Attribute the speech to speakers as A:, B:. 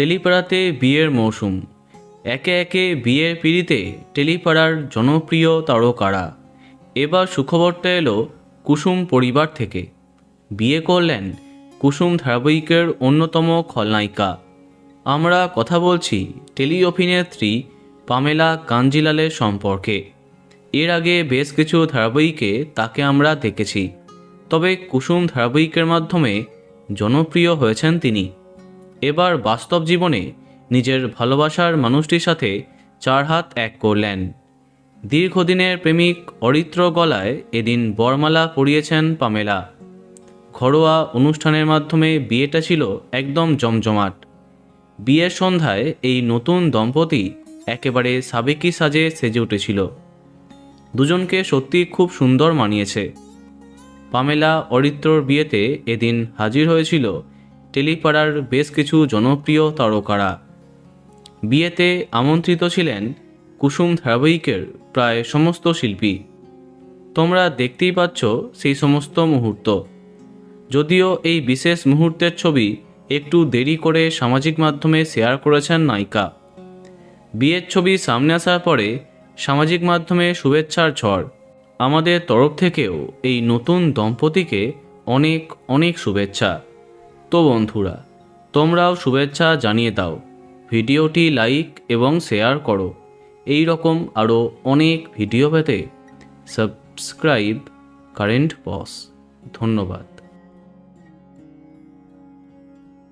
A: টেলিপাড়াতে বিয়ের মৌসুম। একে একে বিয়ের পিঁড়িতে টেলিপাড়ার জনপ্রিয় তারকারা। এবার সুখবরটা এলো কুসুম পরিবার থেকে। বিয়ে করলেন কুসুম ধারাবাহিকের অন্যতম খলনায়িকা। আমরা কথা বলছি টেলি অভিনেত্রী পামেলা কাঞ্জিলালের সম্পর্কে। এর আগে বেশ কিছু ধারাবাহিকে তাকে আমরা দেখেছি, তবে কুসুম ধারাবাহিকের মাধ্যমে জনপ্রিয় হয়েছেন তিনি। এবার বাস্তব জীবনে নিজের ভালোবাসার মানুষটির সাথে চার হাত এক করলেন। দীর্ঘদিনের প্রেমিক অরিত্র গলায় এদিন বরমালা পরিয়েছেন পামেলা। ঘরোয়া অনুষ্ঠানের মাধ্যমে বিয়েটা ছিল একদম জমজমাট। বিয়ের সন্ধ্যায় এই নতুন দম্পতি একেবারে সাবেকি সাজে সেজে উঠেছিল। দুজনকে সত্যি খুব সুন্দর মানিয়েছে। পামেলা অরিত্রর বিয়েতে এদিন হাজির হয়েছিল টেলিপাড়ার বেশ কিছু জনপ্রিয় তারকারা। বিয়েতে আমন্ত্রিত ছিলেন কুসুম ধারাবাহিকের প্রায় সমস্ত শিল্পী। তোমরা দেখতেই পাচ্ছ সেই সমস্ত মুহূর্ত। যদিও এই বিশেষ মুহূর্তের ছবি একটু দেরি করে সামাজিক মাধ্যমে শেয়ার করেছেন নায়িকা। বিয়ের ছবি সামনে আসার পরে সামাজিক মাধ্যমে শুভেচ্ছার ঝড়। আমাদের তরফ থেকেও এই নতুন দম্পতিকে অনেক অনেক শুভেচ্ছা। তো বন্ধুরা, তোমরাও শুভেচ্ছা জানিয়ে দাও, ভিডিওটি লাইক এবং শেয়ার করো। এই রকম আরও অনেক ভিডিও পেতে সাবস্ক্রাইব কারেন্ট বস। ধন্যবাদ।